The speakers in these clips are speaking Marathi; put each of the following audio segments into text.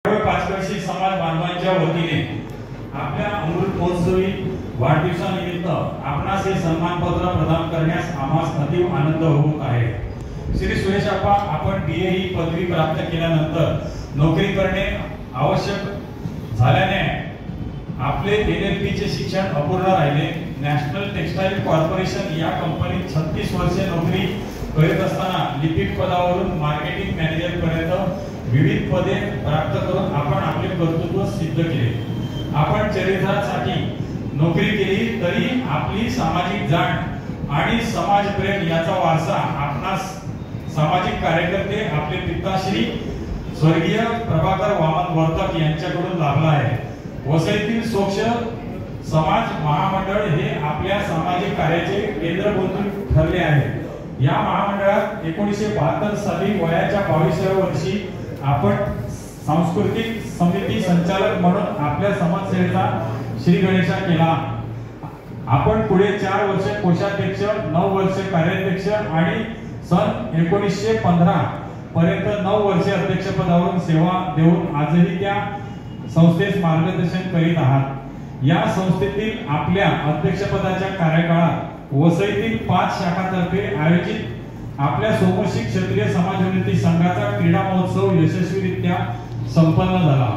पाचवर्षी समाज बांधवांच्या वतीने आपल्या अमृत महोत्सवी वाढदिवसानिमित्त आपणास हे सन्मानपत्र प्रदान करण्यास आम्हास अतिव आनंद होत आहे। श्री सुरेश आप्पा, आपण BA ही पदवी प्राप्त केल्यानंतर नोकरी करणे आवश्यक झाल्याने आपले LLB चे शिक्षण अपूर्ण राहिले। नॅशनल टेक्सटाईल कॉर्पोरेशन या कंपनीत 36 वर्षे नोकरी करीत असताना लिपिक पदावरून मार्केटिंग मॅनेजर पर्यंत विविध पदे प्राप्त करून आपण आपले कर्तृत्व सिद्ध केले। आपण चरित्रासाठी नोकरी केली तरी आपली सामाजिक जाण आणि समाजप्रेम याचा वारसा आपणास सामाजिक कार्यकर्ते आपले पिताश्री स्वर्गीय प्रभाकर वामन वर्तक यांच्याकडून लाभला आहे। वसईतील सोक्ष समाज महामंडळ हे आपल्या सामाजिक कार्याचे केंद्रबिंदू ठरले आहे। या महामंडळात 1972 साली वयाच्या 22व्या वर्षी आपण सांस्कृतिक समिती संचालक म्हणून आपल्या समाजसेवेचा श्री गणेशा केला। आपण पुढे 4 वर्ष कोषाध्यक्ष, 9 वर्ष कार्याध्यक्ष आणि सन 1915 पर्यंत 9 वर्षे अध्यक्ष पदावरून सेवा देऊन आजही त्या संस्थेस मार्गदर्शन करीत आहात। या संस्थेतील आपल्या अध्यक्षपदाच्या कार्यकाळात वसईतील 5 शाखातर्फे आयोजित आपल्या सोमशी क्षत्रिय समाजोन्नती संघाचा क्रीडा महोत्सव यशस्वीरित्या संपन्न झाला।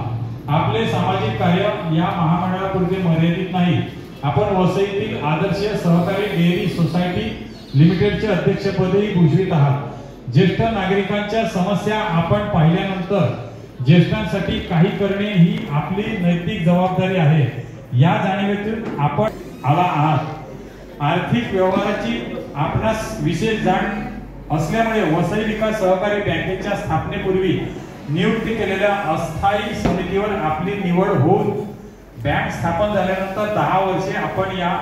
आपले सामाजिक कार्य या महामंडळापुरते मर्यादित नाही। आपण वसईतील आदर्श सहकारी डेअरी सोसायटी लिमिटेडचे अध्यक्षपदही भूषवित आहात। ज्येष्ठ नागरिकांच्या समस्या आपण पाहिल्यानंतर ज्येष्ठांसाठी काही करणे ही आपली नैतिक जबाबदारी आहे। या जाणीवेतून आपण आला आहात। आर्थिक व्यवहाराची आपणास विशेष जाण असल्यामुळे वसई विकास सहकारी बँकेच्या स्थापनेपूर्वी नियुक्त केलेल्या अस्थायी समितीवर आपली निवड होऊन बँक स्थापन झाल्यानंतर 10 वर्षे आपण या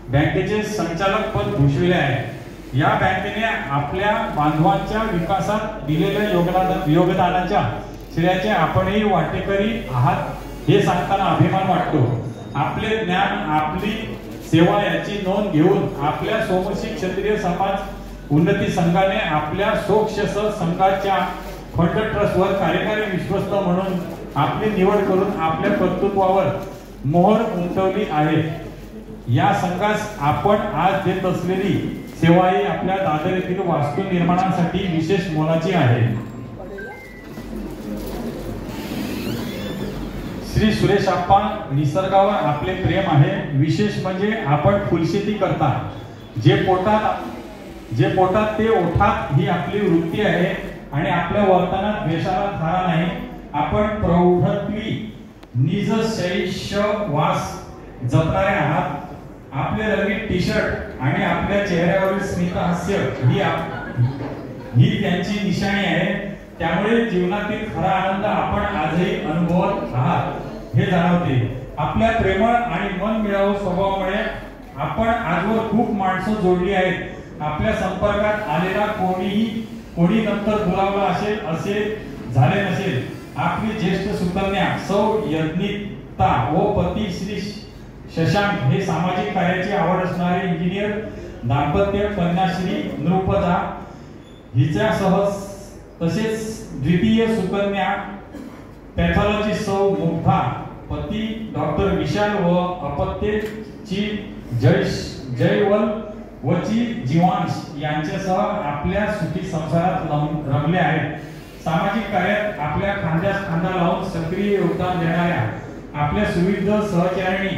बँकेचे संचालक पद भूषविले आहे। या बँकेने आपल्या बांधवांच्या विकासात दिलेल्या योगदानाच्या श्रेयाचे आपणही वाटेकरी आहात हे सांगताना अभिमान वाटतो। आपले ज्ञान, आपली सेवा याची नोंद घेऊन आपल्या सोमशी क्षत्रिय समाज उन्नती संघाने आपल्या सोक्ष संघाच्या फंड ट्रस्टवर कार्यकारी विश्वस्त म्हणून आपली निवड करून आपल्या कर्तृत्वावर मोहर उमटवली आहे। या संघास आपण आज देत असलेली सेवा ही आपल्या दादर येथील वास्तू निर्माणासाठी विशेष मोलाची आहे। श्री सुरेश आप्पा, निसर्गावर आपले प्रेम आहे। विशेष म्हणजे आपण फुलशेती करता। जे पोटात ते ओठात ही आपली वृत्ती आहे आणि आपल्या वर्तनात द्वेषाला थारा नाही। आपण प्रौढत्वी निज शैशवास जपणारे आहात। आपले रंगीत टी-शर्ट आणि आपल्या चेहऱ्यावरील स्मितहास्य ही त्यांची निशाणी आहे। त्यामुळे जीवनातील खरा आनंद आपण आजही अनुभवत आहात हे जाणवते। आपल्या प्रेमळ आणि मन मिळावू स्वभावामुळे आपण आजवर खूप माणसं जोडली आहेत। आपल्या संपर्कात आलेला कोणी नंतर दुरावला असेल असे झाले नसेल। आपली ज्येष्ठ सुकन्या सौ यज्ञिता व पती श्री शशांक हे सामाजिक कार्याची आवड असणारे इंजिनियर दाम्पत्य कन्याश्री नृपदा हिच्यासह तसेच द्वितीय सुकन्या पॅथॉलॉजी सौ मुग्धा, पती डॉक्टर विशाल व अपत्याची जयवल व ची जीवांश यांच्यासह आपल्या सुखी संसारात रमले आहेत। सामाजिक कार्यात आपल्या खांद्यास खांदा लावून सक्रिय योगदान देणाऱ्या आपल्या सुविध सहचारिणी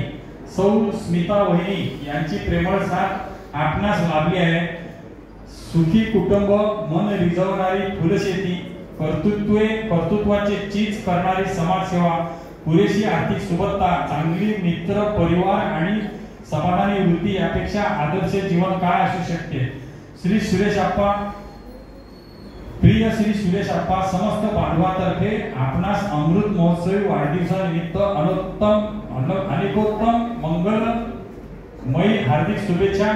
सौ स्मिता वहिनी यांची प्रेमळ साथ आपणास लाभली आहे। सुखी कुटुंब, मन रिझवणारी फुलशेती, कर्तृत्वाचे चीज करणारी समाजसेवा, पुरेशी आर्थिक सुबत्ता, चांगली मित्र परिवार आणि समाधानी वृत्ती यापेक्षा आदर्श जीवन काय असू शकते। प्रिय श्री सुरेश आप्पा, समस्त बांधवातर्फे आपणास अमृत महोत्सवी वाढदिवसानिमित्त अनेकोत्तम मंगलमयी हार्दिक शुभेच्छा।